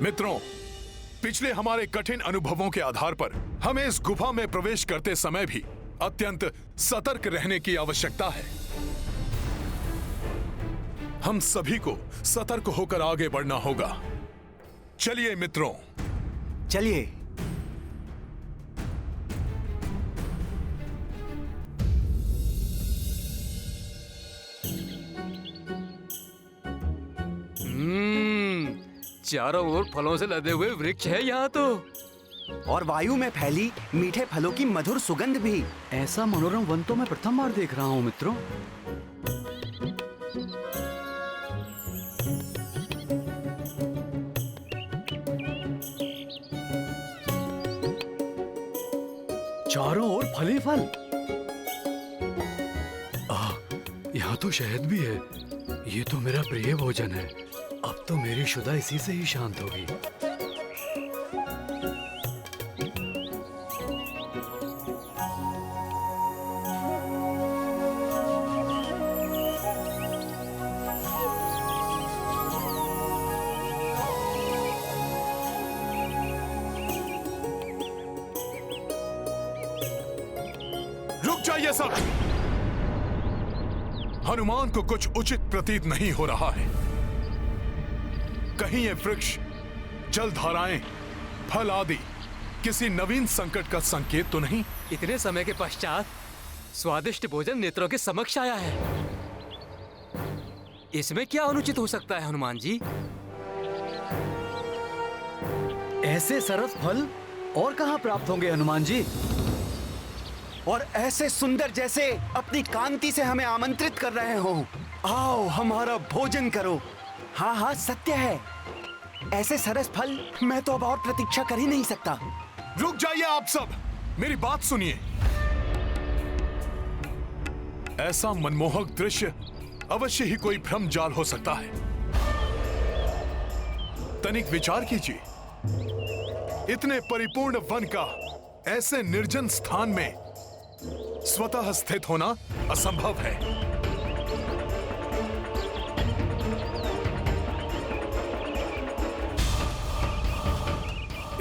मित्रों, पिछले हमारे कठिन अनुभवों के आधार पर हमें इस गुफा में प्रवेश करते समय भी अत्यंत सतर्क रहने की आवश्यकता है। हम सभी को सतर्क होकर आगे बढ़ना होगा। चलिए मित्रों, चलिए। चारों ओर फलों से लदे हुए वृक्ष है यहाँ तो, और वायु में फैली मीठे फलों की मधुर सुगंध भी। ऐसा मनोरम वन तो मैं प्रथम बार देख रहा हूँ मित्रों। चारों ओर फल ही फल। यहाँ तो शहद भी है। ये तो मेरा प्रिय भोजन है। अब तो मेरी शुदा इसी से ही शांत होगी। रुक जाइए सब। हनुमान को कुछ उचित प्रतीत नहीं हो रहा है। कहीं ये वृक्ष, जलधाराएं, फल आदि किसी नवीन संकट का संकेत तो नहीं? इतने समय के पश्चात स्वादिष्ट भोजन नेत्रों के समक्ष आया है। इसमें क्या अनुचित हो सकता है हनुमान जी? ऐसे सरस फल और कहाँ प्राप्त होंगे हनुमान जी? और ऐसे सुंदर जैसे अपनी कांति से हमें आमंत्रित कर रहे हो। आओ हमारा भोजन करो। हाँ हाँ, सत्य है। ऐसे सरस फल मैं तो अब और प्रतीक्षा कर ही नहीं सकता। रुक जाइए आप सब, मेरी बात सुनिए। ऐसा मनमोहक दृश्य अवश्य ही कोई भ्रम जाल हो सकता है। तनिक विचार कीजिए, इतने परिपूर्ण वन का ऐसे निर्जन स्थान में स्वतः स्थित होना असंभव है।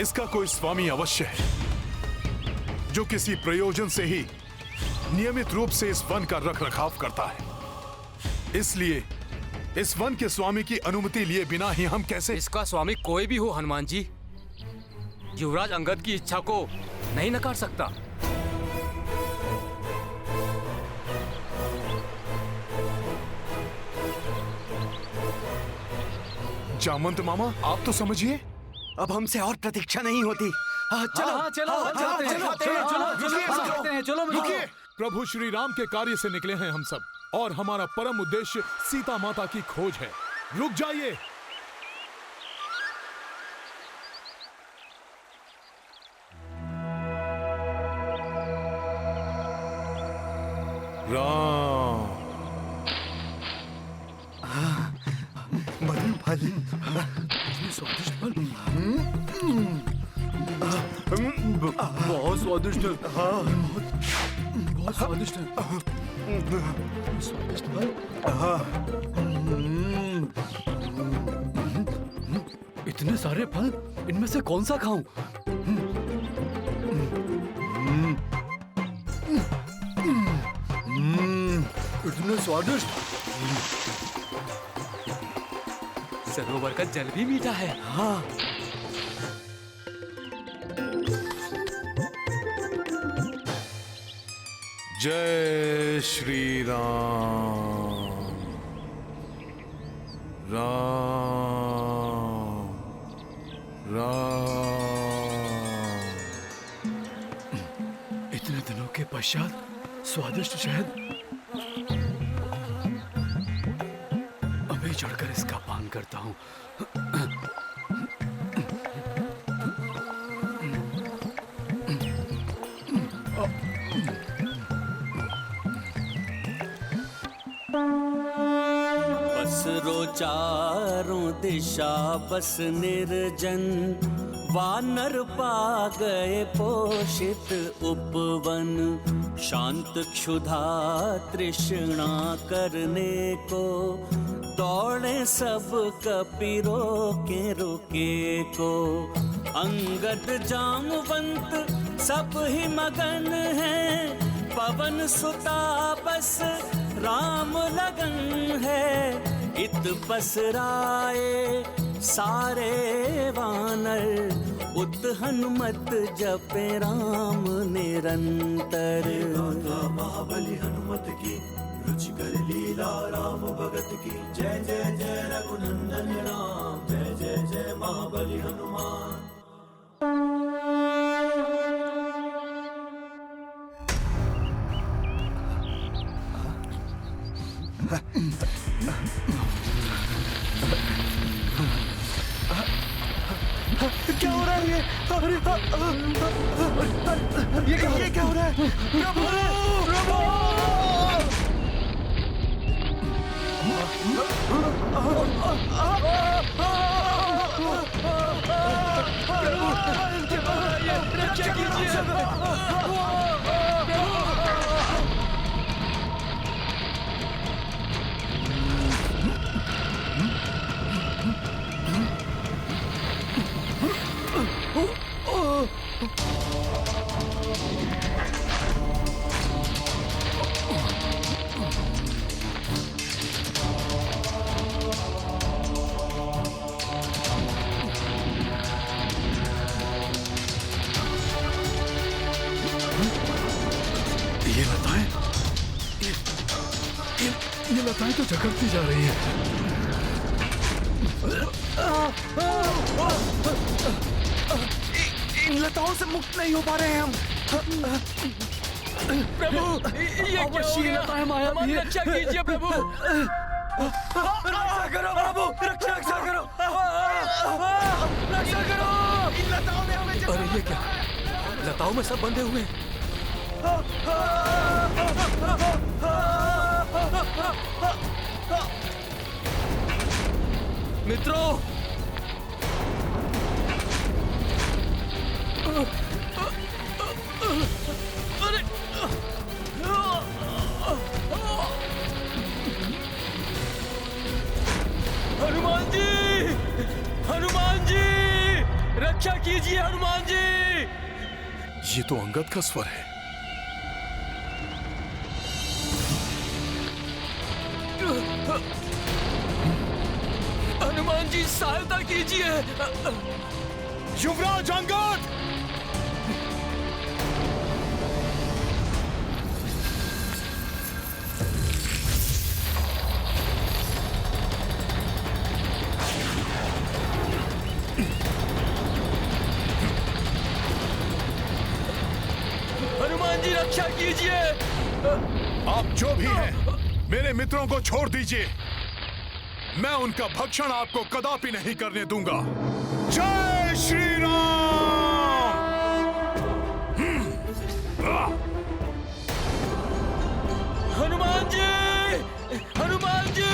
इसका कोई स्वामी अवश्य है, जो किसी प्रयोजन से ही नियमित रूप से इस वन का रखरखाव करता है। इसलिए इस वन के स्वामी की अनुमति लिए बिना ही हम कैसे... इसका स्वामी कोई भी हो हनुमान जी, युवराज अंगद की इच्छा को नहीं नकार सकता। जामवंत मामा, आप तो समझिए। अब हमसे और प्रतीक्षा नहीं होती। चलो। रुकिए। प्रभु श्री राम के कार्य से निकले हैं हम सब, और हमारा परम उद्देश्य सीता माता की खोज है। रुक जाइए। राम। मधुर फल, स्वादिष्ट फल, बहुत स्वादिष्ट है। बहुत स्वादिष्ट है। स्वादिष्ट फल। इतने सारे फल, इनमें से कौन सा खाऊं? इतने स्वादिष्ट। सरोवर का जल भी मीठा है। हाँ। जय श्री राम। राम राम। इतने दिनों के पश्चात स्वादिष्ट शहद। अभी चढ़कर इसका पान करता हूँ। बस रोज चारों दिशा बस निर्जन, वानर पा गए पोषित उपवन। शांत क्षुधा तृष्णा करने को, दौड़े सब कपि रोके रुके को। अंगद जामवंत सब ही मगन हैं, पवन सुता बस राम लगन है। इत पसराए सारे वानर, उत हनुमत जपे राम निरंतर। महाबली हनुमत की रुचिकर लीला, राम भगत की जय जय जय रघुनंदन राम। जय जय जय महाबली हनुमान। क्या हो रहा है ये? अरे ये क्या हो रहा है? प्रभु प्रभु रक्षा कीजिए। ये लताएं, ये लताएं तो झकड़ती जा रही हैं। इन लताओं से मुक्त नहीं हो पा रहे हैं हम। प्रभु, ये क्या हो गया? हमारी रक्षा कीजिए प्रभु। रक्षा करो प्रभु, रक्षा करो, रक्षा करो। इन लताओं ने हमें अरे ये क्या? लताओं में सब बंधे हुए हैं। मित्रों, हनुमान जी, हनुमान जी, रक्षा कीजिए हनुमान जी। ये तो अंगद का स्वर है। हनुमान जी सहायता कीजिए। युवराज अंगद! हनुमान जी रक्षा कीजिए। आप जो भी हैं, मेरे मित्रों को छोड़ दीजिए। मैं उनका भक्षण आपको कदापि नहीं करने दूंगा। जय श्री राम। हनुमान जी, हनुमान जी।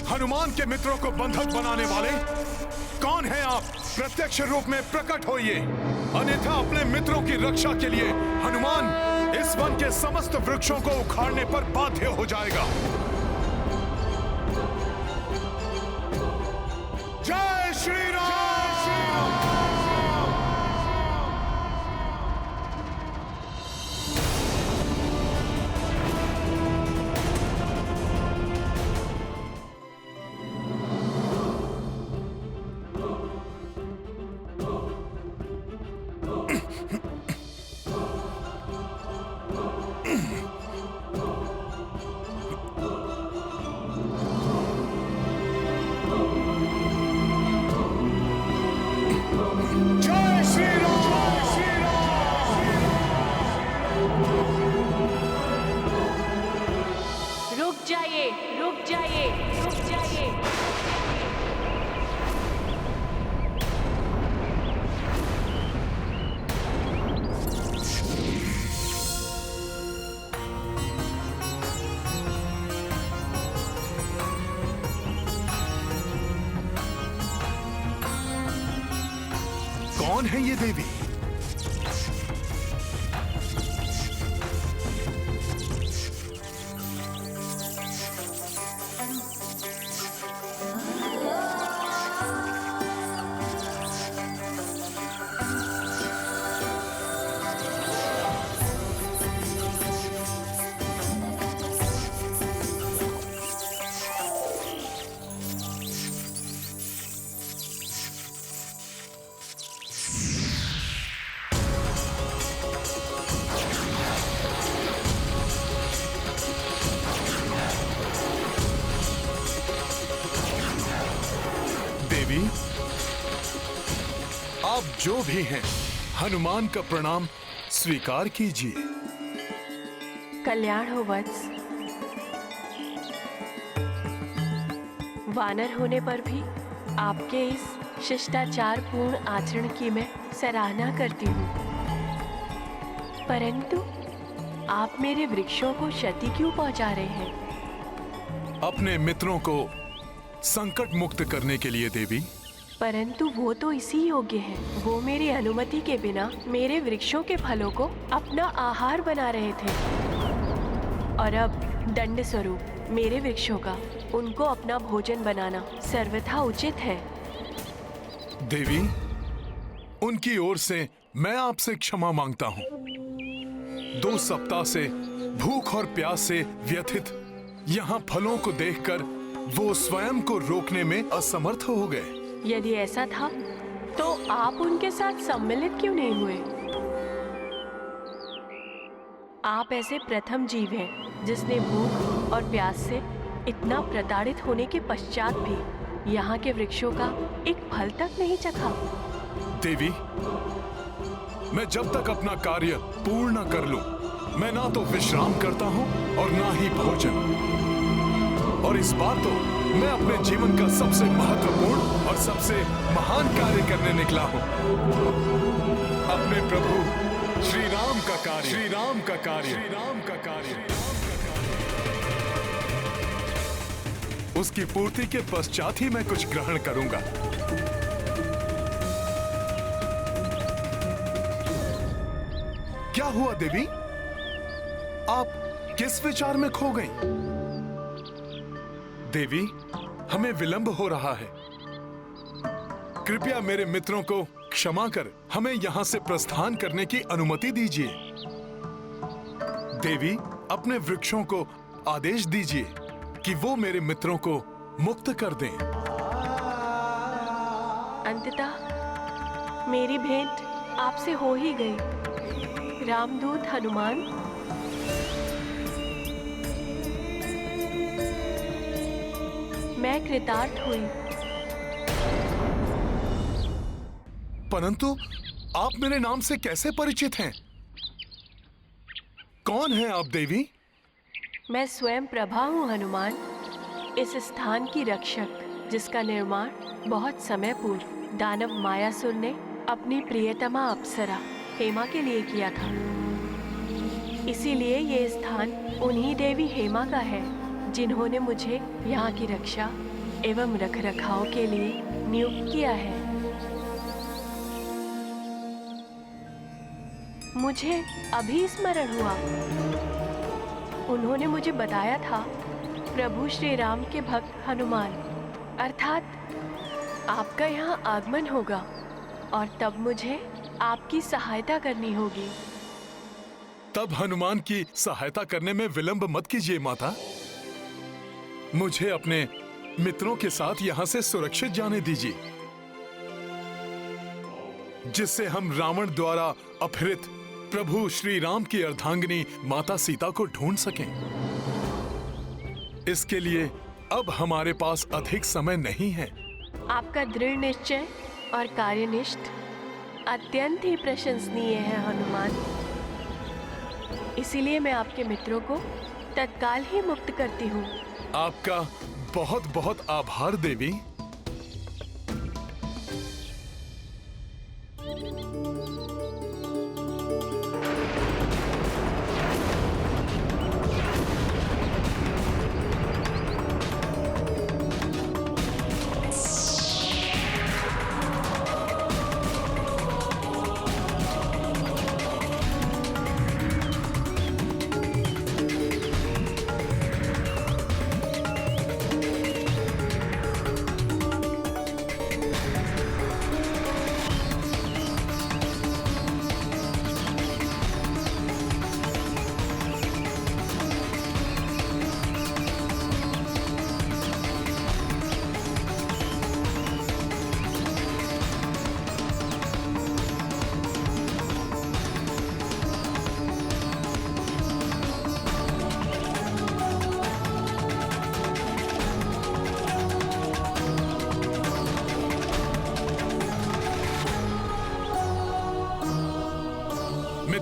हनुमान के मित्रों को बंधक बनाने वाले कौन हैं आप? प्रत्यक्ष रूप में प्रकट होइए, अन्यथा अपने मित्रों की रक्षा के लिए हनुमान इस वन के समस्त वृक्षों को उखाड़ने पर बाध्य हो जाएगा। जय श्री राम। कौन है ये देवी? देवी, आप जो भी हैं, हनुमान का प्रणाम स्वीकार कीजिए। कल्याण हो वत्स। वानर होने पर भी आपके इस शिष्टाचार पूर्ण आचरण की मैं सराहना करती हूँ, परंतु आप मेरे वृक्षों को क्षति क्यों पहुंचा रहे हैं? अपने मित्रों को संकट मुक्त करने के लिए देवी। परंतु वो तो इसी योग्य है। वो मेरी अनुमति के बिना मेरे वृक्षों के फलों को अपना आहार बना रहे थे, और अब दंड स्वरूप मेरे वृक्षों का उनको अपना भोजन बनाना सर्वथा उचित है। देवी, उनकी ओर से मैं आपसे क्षमा मांगता हूँ। 2 सप्ताह से भूख और प्यास से व्यथित यहाँ फलों को देखकर वो स्वयं को रोकने में असमर्थ हो गए। यदि ऐसा था तो आप उनके साथ सम्मिलित क्यों नहीं हुए? आप ऐसे प्रथम जीव हैं जिसने भूख और प्यास से इतना प्रताड़ित होने के पश्चात भी यहाँ के वृक्षों का एक फल तक नहीं चखा। देवी, मैं जब तक अपना कार्य पूर्ण न कर लूं, मैं ना तो विश्राम करता हूं और ना ही भोजन। और इस बार तो मैं अपने जीवन का सबसे महत्वपूर्ण और सबसे महान कार्य करने निकला हूं। अपने प्रभु श्री राम का कार्य, श्री राम का कार्य, श्री राम का कार्य। उसकी पूर्ति के पश्चात ही मैं कुछ ग्रहण करूंगा। क्या हुआ देवी? आप किस विचार में खो गई? देवी, हमें विलंब हो रहा है। कृपया मेरे मित्रों को क्षमा कर हमें यहां से प्रस्थान करने की अनुमति दीजिए। देवी, अपने वृक्षों को आदेश दीजिए कि वो मेरे मित्रों को मुक्त कर दें। अंततः मेरी भेंट आपसे हो ही गई, रामदूत हनुमान। मैं कृतार्थ हुई। परंतु आप मेरे नाम से कैसे परिचित हैं? कौन हैं आप देवी? मैं स्वयं प्रभा हूँ हनुमान, इस स्थान की रक्षक, जिसका निर्माण बहुत समय पूर्व दानव मायासुर ने अपनी प्रियतमा अप्सरा हेमा के लिए किया था। इसीलिए ये स्थान उन्हीं देवी हेमा का है जिन्होंने मुझे यहाँ की रक्षा एवं रखरखाव के लिए नियुक्त किया है। मुझे अभी स्मरण हुआ, उन्होंने मुझे बताया था प्रभु श्री राम के भक्त हनुमान, अर्थात आपका यहाँ आगमन होगा और तब मुझे आपकी सहायता करनी होगी। तब हनुमान की सहायता करने में विलंब मत कीजिए माता। मुझे अपने मित्रों के साथ यहाँ से सुरक्षित जाने दीजिए, जिससे हम रावण द्वारा अपहृत प्रभु श्री राम की अर्धांगिनी माता सीता को ढूंढ सकें। इसके लिए अब हमारे पास अधिक समय नहीं है। आपका दृढ़ निश्चय और कार्यनिष्ठ अत्यंत ही प्रशंसनीय है हनुमान। इसीलिए मैं आपके मित्रों को तत्काल ही मुक्त करती हूँ। आपका बहुत बहुत आभार देवी।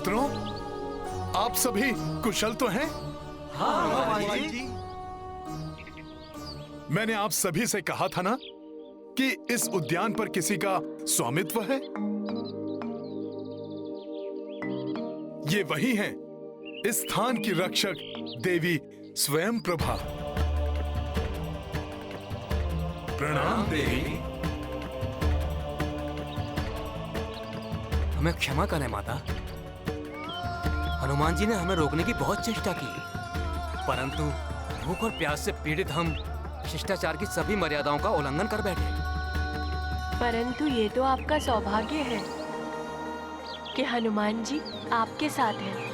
मित्रों, आप सभी कुशल तो हैं? हनुमान जी। मैंने आप सभी से कहा था ना कि इस उद्यान पर किसी का स्वामित्व है। ये वही हैं, इस स्थान की रक्षक देवी स्वयं प्रभा। प्रणाम देवी। हमें क्षमा करें माता। हनुमान जी ने हमें रोकने की बहुत चेष्टा की, परंतु भूख और प्यास से पीड़ित हम शिष्टाचार की सभी मर्यादाओं का उल्लंघन कर बैठे। परंतु ये तो आपका सौभाग्य है कि हनुमान जी आपके साथ हैं।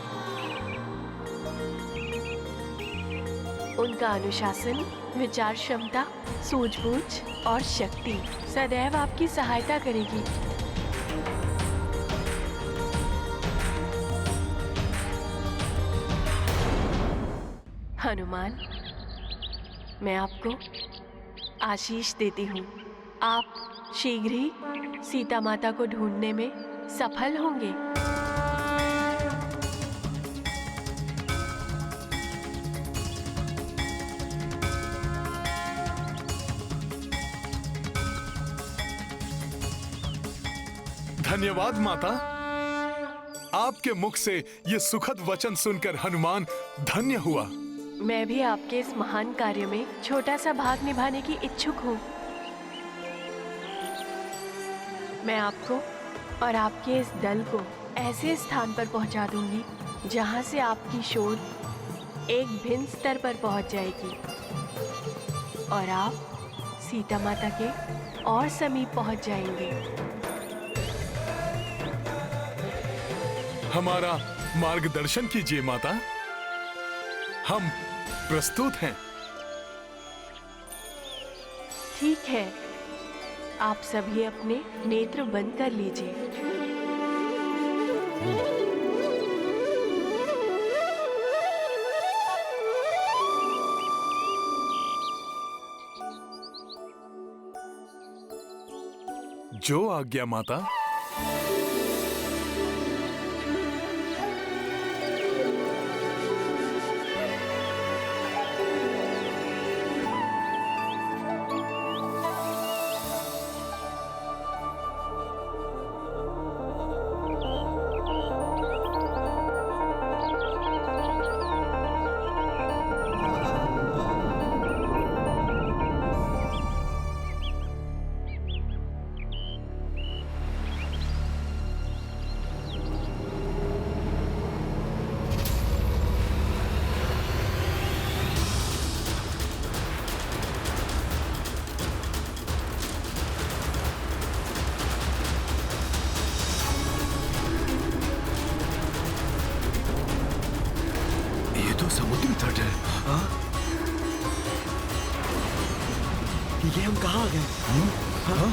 उनका अनुशासन, विचार क्षमता, सूझबूझ और शक्ति सदैव आपकी सहायता करेगी। हनुमान, मैं आपको आशीष देती हूँ। आप शीघ्र ही सीता माता को ढूंढने में सफल होंगे। धन्यवाद माता। आपके मुख से ये सुखद वचन सुनकर हनुमान धन्य हुआ। मैं भी आपके इस महान कार्य में छोटा सा भाग निभाने की इच्छुक हूँ। मैं आपको और आपके इस दल को ऐसे स्थान पर पहुँचा दूंगी जहाँ से आपकी शोध एक भिन्न स्तर पर पहुँच जाएगी और आप सीता माता के और समीप पहुँच जाएंगे। हमारा मार्गदर्शन कीजिए माता, हम प्रस्तुत हैं। ठीक है, आप सभी अपने नेत्र बंद कर लीजिए। जो आज्ञा माता। समुद्र तट है। हाँ? ये हम कहाँ आ गए? हाँ?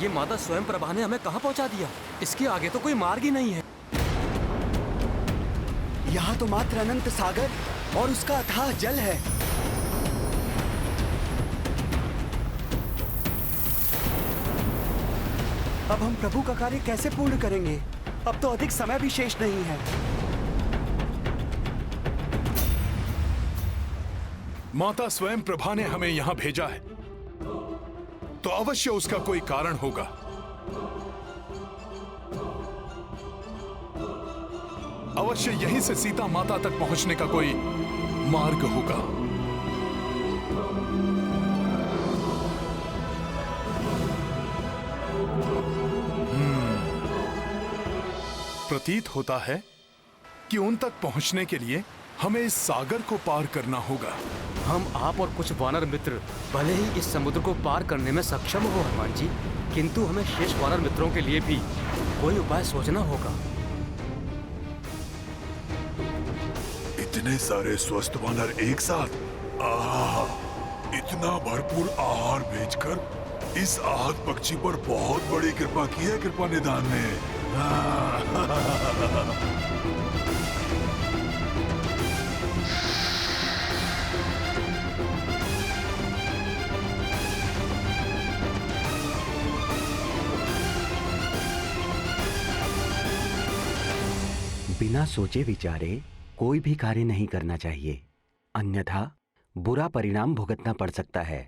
ये माता स्वयं प्रभा ने हमें कहाँ पहुँचा दिया? इसके आगे तो कोई मार्ग ही नहीं है। यहाँ तो मात्र अनंत सागर और उसका अथाह जल है। अब हम प्रभु का कार्य कैसे पूर्ण करेंगे? अब तो अधिक समय भी शेष नहीं है। माता स्वयं प्रभा ने हमें यहाँ भेजा है, तो अवश्य उसका कोई कारण होगा। अवश्य यहीं से सीता माता तक पहुंचने का कोई मार्ग होगा। प्रतीत होता है कि उन तक पहुंचने के लिए हमें इस सागर को पार करना होगा। हम, आप और कुछ वानर मित्र भले ही इस समुद्र को पार करने में सक्षम हो हनुमान जी, किंतु हमें शेष वानर मित्रों के लिए भी कोई उपाय सोचना होगा। इतने सारे स्वस्थ वानर एक साथ। आहा, इतना भरपूर आहार भेजकर इस आहत पक्षी पर बहुत बड़ी कृपा की है कृपा निधान ने। बिना सोचे विचारे कोई भी कार्य नहीं करना चाहिए, अन्यथा बुरा परिणाम भुगतना पड़ सकता है।